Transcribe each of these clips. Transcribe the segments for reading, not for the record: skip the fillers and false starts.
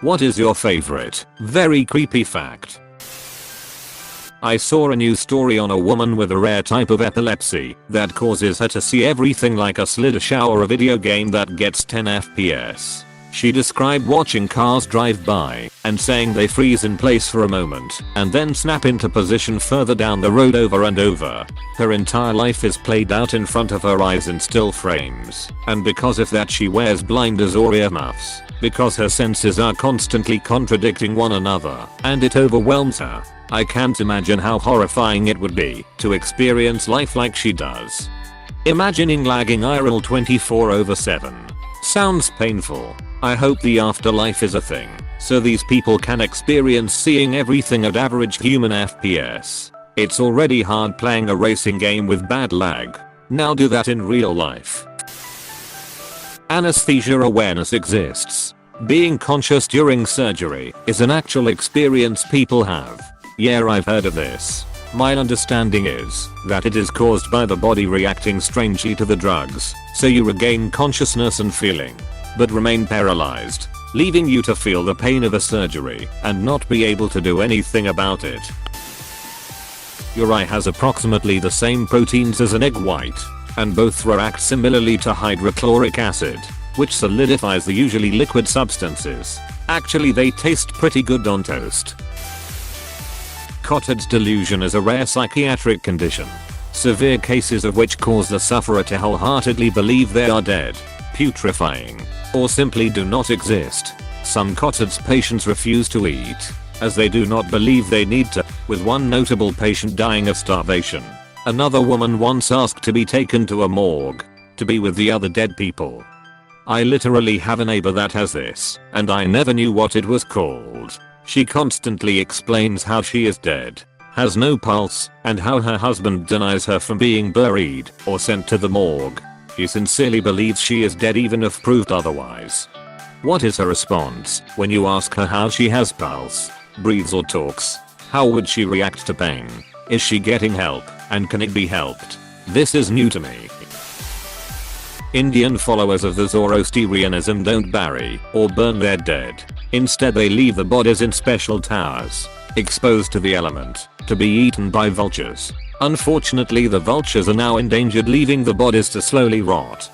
What is your favorite, very creepy fact? I saw a news story on a woman with a rare type of epilepsy that causes her to see everything like a slid shower, a video game that gets 10 FPS. She described watching cars drive by and saying they freeze in place for a moment and then snap into position further down the road over and over. Her entire life is played out in front of her eyes in still frames, and because of that she wears blinders or earmuffs, because her senses are constantly contradicting one another and it overwhelms her. I can't imagine how horrifying it would be to experience life like she does. Imagining lagging IRL 24/7. Sounds painful. I hope the afterlife is a thing, so these people can experience seeing everything at average human FPS. It's already hard playing a racing game with bad lag. Now do that in real life. Anesthesia awareness exists. Being conscious during surgery is an actual experience people have. Yeah, I've heard of this. My understanding is that it is caused by the body reacting strangely to the drugs, so you regain consciousness and feeling, but remain paralyzed, leaving you to feel the pain of a surgery and not be able to do anything about it. Your eye has approximately the same proteins as an egg white, and both react similarly to hydrochloric acid, which solidifies the usually liquid substances. Actually, they taste pretty good on toast. Cotard's delusion is a rare psychiatric condition, severe cases of which cause the sufferer to wholeheartedly believe they are dead, putrefying, or simply do not exist. Some Cotard's patients refuse to eat, as they do not believe they need to, with one notable patient dying of starvation. Another woman once asked to be taken to a morgue, to be with the other dead people. I literally have a neighbor that has this, and I never knew what it was called. She constantly explains how she is dead, has no pulse, and how her husband denies her from being buried or sent to the morgue. She sincerely believes she is dead even if proved otherwise. What is her response when you ask her how she has pulse, breathes or talks? How would she react to pain? Is she getting help, and can it be helped? This is new to me. Indian followers of the Zoroastrianism don't bury or burn their dead. Instead they leave the bodies in special towers, exposed to the element, to be eaten by vultures. Unfortunately the vultures are now endangered, leaving the bodies to slowly rot.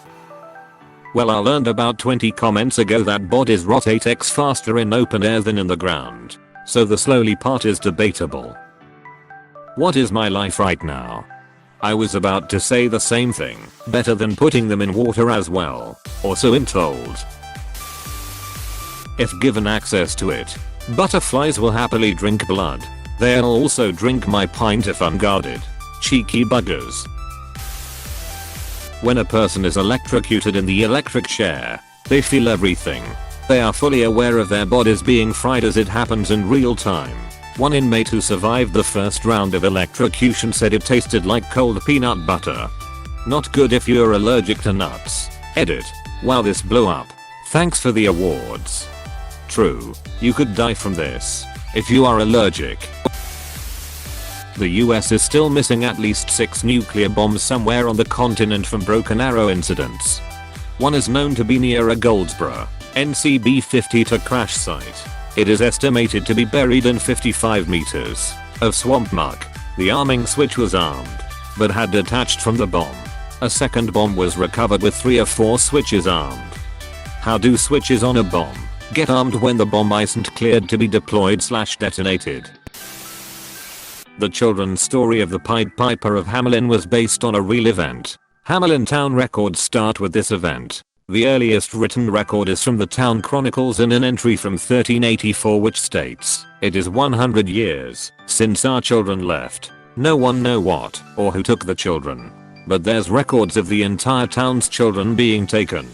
Well, I learned about 20 comments ago that bodies rot 8x faster in open air than in the ground, so the slowly part is debatable. What is my life right now? I was about to say the same thing, better than putting them in water as well, or so I'm told. If given access to it, butterflies will happily drink blood. They'll also drink my pint if unguarded. Cheeky buggers. When a person is electrocuted in the electric chair, they feel everything. They are fully aware of their bodies being fried as it happens in real time. One inmate who survived the first round of electrocution said it tasted like cold peanut butter. Not good if you're allergic to nuts. Edit. Wow, this blew up. Thanks for the awards. True, you could die from this if you are allergic. The US is still missing at least 6 nuclear bombs somewhere on the continent from Broken Arrow incidents. One is known to be near a Goldsboro, NCB-52 crash site. It is estimated to be buried in 55 meters of swamp muck. The arming switch was armed, but had detached from the bomb. A second bomb was recovered with 3 or 4 switches armed. How do switches on a bomb get armed when the bomb isn't cleared to be deployed/detonated? The children's story of the Pied Piper of Hamelin was based on a real event. Hamelin town records start with this event. The earliest written record is from the Town Chronicles in an entry from 1384 which states, "It is 100 years since our children left. No one know what or who took the children. But there's records of the entire town's children being taken."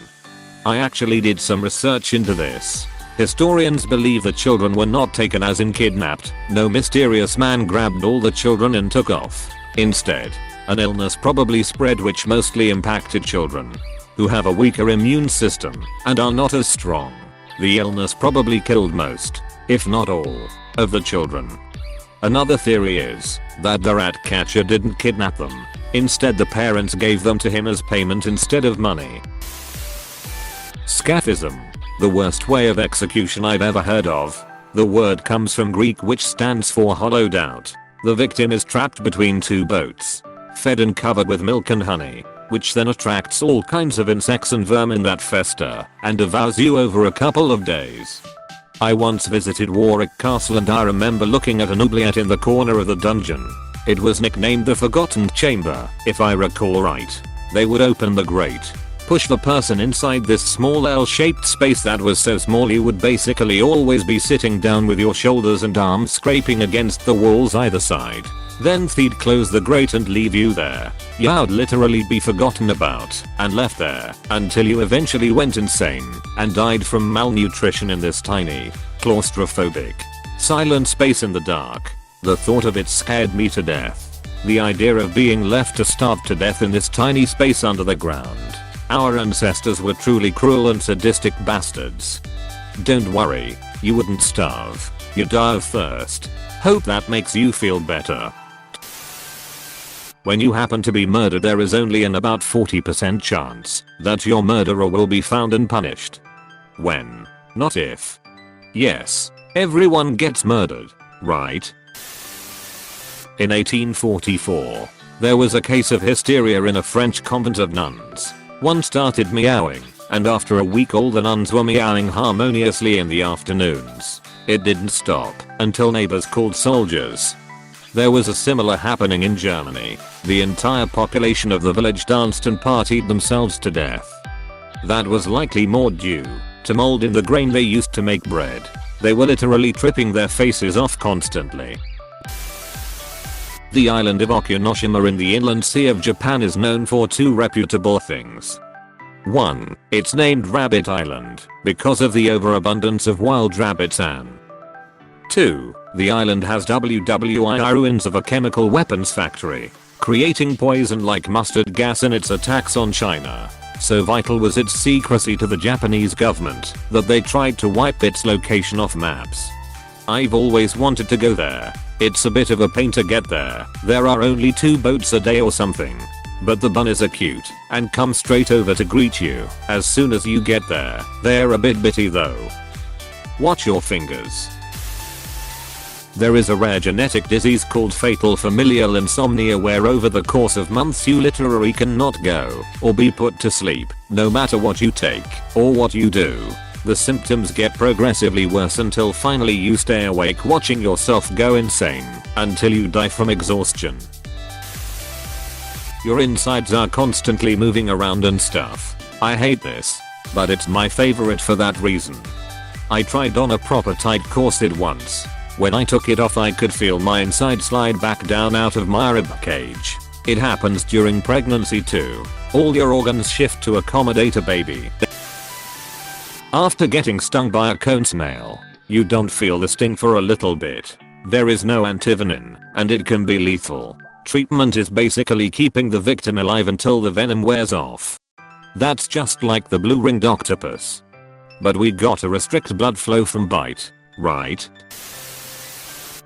I actually did some research into this. Historians believe the children were not taken as in kidnapped. No mysterious man grabbed all the children and took off. Instead, an illness probably spread which mostly impacted children, who have a weaker immune system and are not as strong. The illness probably killed most, if not all, of the children. Another theory is that the rat catcher didn't kidnap them. Instead, the parents gave them to him as payment instead of money. Scafism. The worst way of execution I've ever heard of. The word comes from Greek, which stands for hollowed out. The victim is trapped between two boats, fed and covered with milk and honey, which then attracts all kinds of insects and vermin that fester and devours you over a couple of days. I once visited Warwick Castle and I remember looking at an oubliette in the corner of the dungeon. It was nicknamed the Forgotten Chamber, if I recall right. They would open the grate, push the person inside this small L-shaped space that was so small you would basically always be sitting down with your shoulders and arms scraping against the walls either side. Then they'd close the grate and leave you there. You'd literally be forgotten about and left there until you eventually went insane and died from malnutrition in this tiny, claustrophobic, silent space in the dark. The thought of it scared me to death. The idea of being left to starve to death in this tiny space under the ground. Our ancestors were truly cruel and sadistic bastards. Don't worry, you wouldn't starve. You'd die of thirst. Hope that makes you feel better. When you happen to be murdered, there is only an about 40% chance that your murderer will be found and punished. When, not if. Yes, everyone gets murdered, right? In 1844, there was a case of hysteria in a French convent of nuns. One started meowing, and after a week all the nuns were meowing harmoniously in the afternoons. It didn't stop until neighbors called soldiers. There was a similar happening in Germany. The entire population of the village danced and partied themselves to death. That was likely more due to mold in the grain they used to make bread. They were literally tripping their faces off constantly. The island of Okinoshima in the inland sea of Japan is known for two reputable things. 1. It's named Rabbit Island because of the overabundance of wild rabbits, and 2. The island has WWII ruins of a chemical weapons factory, creating poison like mustard gas in its attacks on China. So vital was its secrecy to the Japanese government that they tried to wipe its location off maps. I've always wanted to go there. It's a bit of a pain to get there. There are only 2 boats a day or something. But the bunnies are cute and come straight over to greet you as soon as you get there. They're a bit bitty though. Watch your fingers. There is a rare genetic disease called fatal familial insomnia where over the course of months you literally cannot go or be put to sleep, no matter what you take or what you do. The symptoms get progressively worse until finally you stay awake watching yourself go insane until you die from exhaustion. Your insides are constantly moving around and stuff. I hate this, but it's my favorite for that reason. I tried on a proper tight corset once. When I took it off I could feel my inside slide back down out of my rib cage. It happens during pregnancy too. All your organs shift to accommodate a baby. After getting stung by a cone snail, you don't feel the sting for a little bit. There is no antivenin, and it can be lethal. Treatment is basically keeping the victim alive until the venom wears off. That's just like the blue-ringed octopus. But we gotta restrict blood flow from bite, right?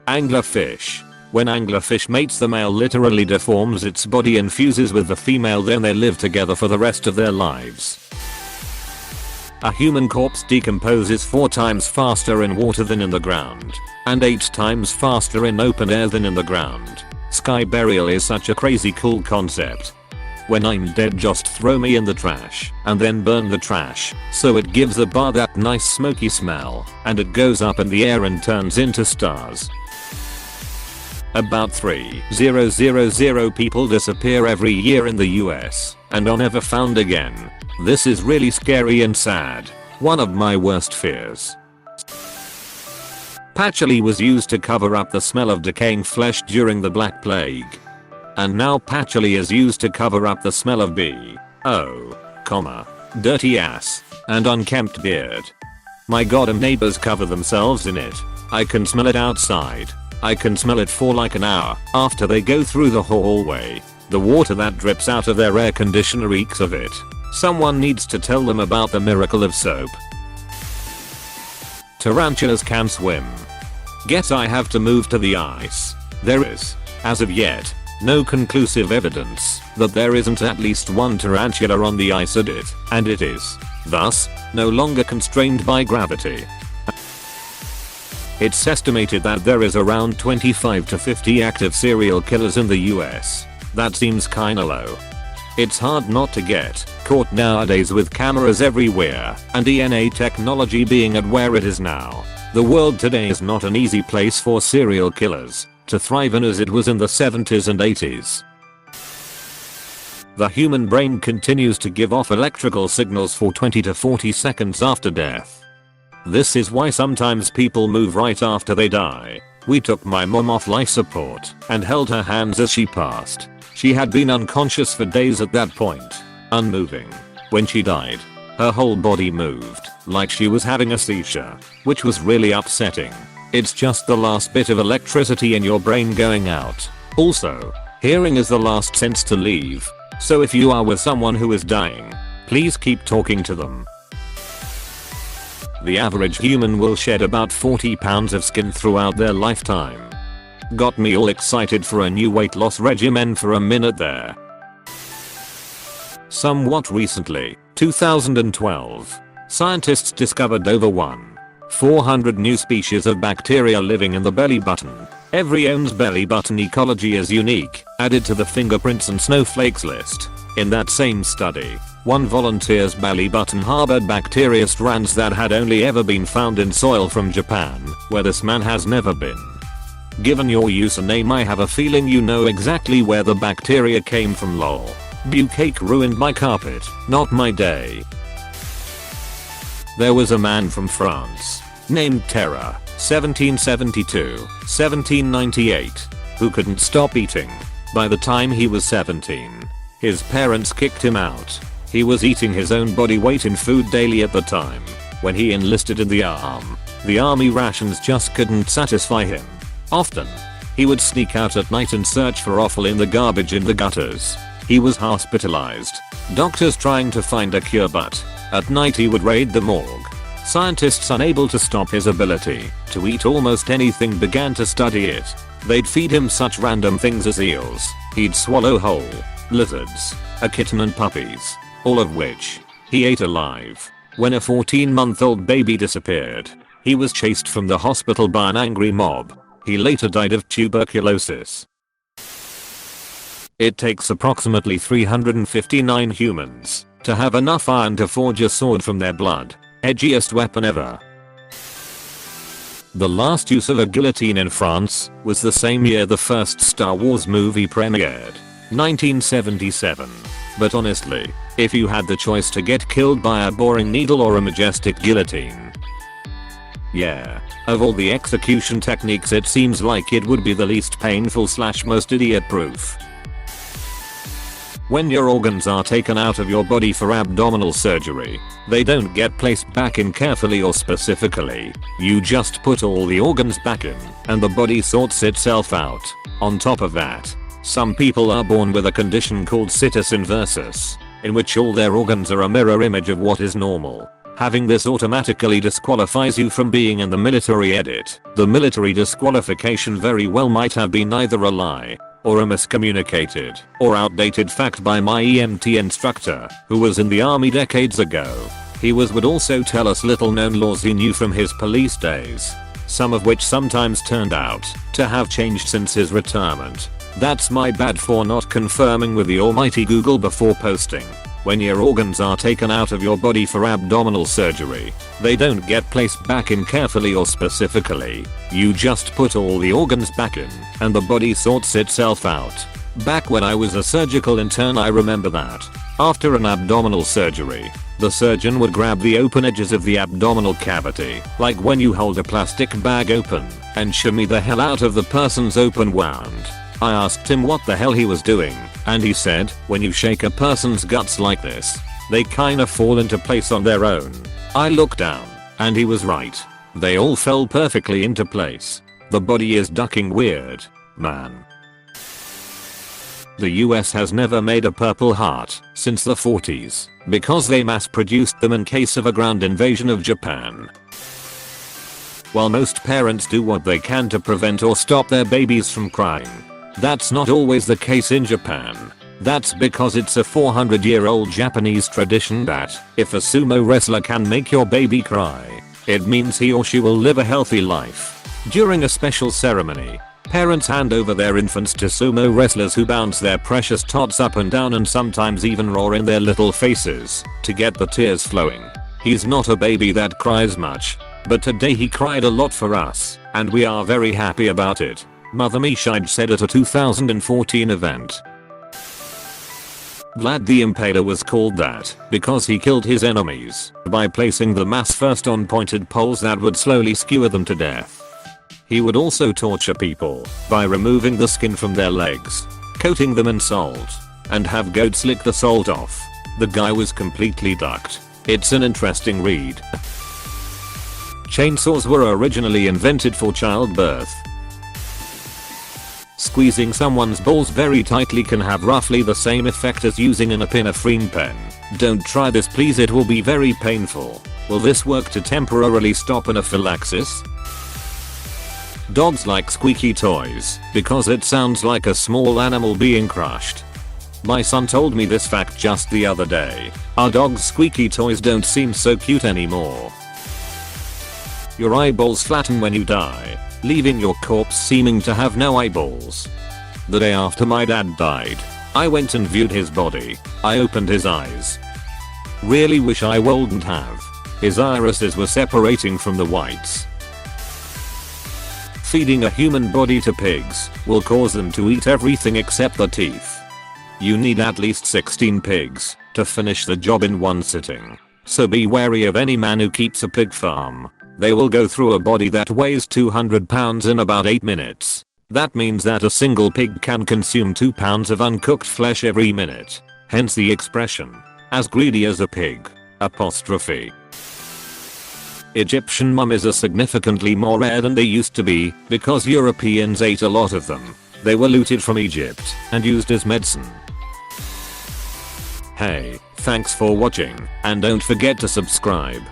Anglerfish. When anglerfish mates, the male literally deforms its body and fuses with the female, then they live together for the rest of their lives. A human corpse decomposes 4 times faster in water than in the ground, and 8 times faster in open air than in the ground. Sky burial is such a crazy cool concept. When I'm dead, just throw me in the trash and then burn the trash so it gives the bar that nice smoky smell and it goes up in the air and turns into stars. About 3,000 people disappear every year in the US and are never found again. This is really scary and sad. One of my worst fears. Patchouli was used to cover up the smell of decaying flesh during the Black Plague. And now patchouli is used to cover up the smell of dirty ass, and unkempt beard. My god, and neighbors cover themselves in it. I can smell it outside. I can smell it for like an hour after they go through the hallway. The water that drips out of their air conditioner reeks of it. Someone needs to tell them about the miracle of soap. Tarantulas can swim. Guess I have to move to the ice. There is, as of yet, no conclusive evidence that there isn't at least one tarantula on the AskReddit, and it is, thus, no longer constrained by gravity. It's estimated that there is around 25 to 50 active serial killers in the US. That seems kinda low. It's hard not to get caught nowadays with cameras everywhere and DNA technology being at where it is now. The world today is not an easy place for serial killers to thrive in as it was in the 70s and 80s. The human brain continues to give off electrical signals for 20 to 40 seconds after death. This is why sometimes people move right after they die. We took my mom off life support and held her hands as she passed. She had been unconscious for days at that point, unmoving. When she died, her whole body moved, like she was having a seizure, which was really upsetting. It's just the last bit of electricity in your brain going out. Also, hearing is the last sense to leave, so if you are with someone who is dying, please keep talking to them. The average human will shed about 40 pounds of skin throughout their lifetime. Got me all excited for a new weight loss regimen for a minute there. Somewhat recently, 2012, scientists discovered over 400 new species of bacteria living in the belly button. Every own's belly button ecology is unique, added to the fingerprints and snowflakes list. In that same study, one volunteer's belly button harbored bacteria strands that had only ever been found in soil from Japan, where this man has never been. Given your username, I have a feeling you know exactly where the bacteria came from, lol. Bucake ruined my carpet, not my day. There was a man from France, named Terra, 1772-1798, who couldn't stop eating. By the time he was 17, his parents kicked him out. He was eating his own body weight in food daily at the time. When he enlisted in the army rations just couldn't satisfy him. Often, he would sneak out at night and search for offal in the garbage in the gutters. He was hospitalized, doctors trying to find a cure, but at night he would raid the morgue. Scientists, unable to stop his ability to eat almost anything, began to study it. They'd feed him such random things as eels he'd swallow whole, lizards, a kitten and puppies, all of which he ate alive. When a 14-month-old baby disappeared, he was chased from the hospital by an angry mob. He later died of tuberculosis. It takes approximately 359 humans to have enough iron to forge a sword from their blood. Edgiest weapon ever. The last use of a guillotine in France was the same year the first Star Wars movie premiered, 1977. But honestly, if you had the choice to get killed by a boring needle or a majestic guillotine, yeah, of all the execution techniques it seems like it would be the least painful / most idiot proof. When your organs are taken out of your body for abdominal surgery, they don't get placed back in carefully or specifically. You just put all the organs back in, and the body sorts itself out. On top of that, some people are born with a condition called situs inversus, in which all their organs are a mirror image of what is normal. Having this automatically disqualifies you from being in the military. Edit. The military disqualification very well might have been either a lie, or a miscommunicated, or outdated fact by my EMT instructor, who was in the army decades ago. He would also tell us little known laws he knew from his police days, some of which sometimes turned out to have changed since his retirement. That's my bad for not confirming with the almighty Google before posting. When your organs are taken out of your body for abdominal surgery, they don't get placed back in carefully or specifically. You just put all the organs back in, and the body sorts itself out. Back when I was a surgical intern, I remember that after an abdominal surgery, the surgeon would grab the open edges of the abdominal cavity, like when you hold a plastic bag open, and shimmy the hell out of the person's open wound. I asked him what the hell he was doing, and he said, when you shake a person's guts like this, they kinda fall into place on their own. I looked down, and he was right. They all fell perfectly into place. The body is ducking weird, man. The US has never made a Purple Heart since the 40s, because they mass produced them in case of a ground invasion of Japan. While most parents do what they can to prevent or stop their babies from crying, That's not always the case in Japan. That's because it's a 400-year-old Japanese tradition that if a sumo wrestler can make your baby cry, it means he or she will live a healthy life. During a special ceremony, parents hand over their infants to sumo wrestlers who bounce their precious tots up and down and sometimes even roar in their little faces to get the tears flowing. He's not a baby that cries much, but today he cried a lot for us, and we are very happy about it, Mother Mishide said at a 2014 event. Vlad the Impaler was called that because he killed his enemies by placing the mass first on pointed poles that would slowly skewer them to death. He would also torture people by removing the skin from their legs, coating them in salt, and have goats lick the salt off. The guy was completely ducked. It's an interesting read. Chainsaws were originally invented for childbirth. Squeezing someone's balls very tightly can have roughly the same effect as using an epinephrine pen. Don't try this please, it will be very painful. Will this work to temporarily stop anaphylaxis? Dogs like squeaky toys because it sounds like a small animal being crushed. My son told me this fact just the other day. Our dog's squeaky toys don't seem so cute anymore. Your eyeballs flatten when you die, leaving your corpse seeming to have no eyeballs. The day after my dad died, I went and viewed his body. I opened his eyes. Really wish I wouldn't have. His irises were separating from the whites. Feeding a human body to pigs will cause them to eat everything except the teeth. You need at least 16 pigs to finish the job in one sitting. So be wary of any man who keeps a pig farm. They will go through a body that weighs 200 pounds in about 8 minutes. That means that a single pig can consume 2 pounds of uncooked flesh every minute. Hence the expression, as greedy as a pig. Apostrophe. Egyptian mummies are significantly more rare than they used to be because Europeans ate a lot of them. They were looted from Egypt and used as medicine. Hey, thanks for watching and don't forget to subscribe.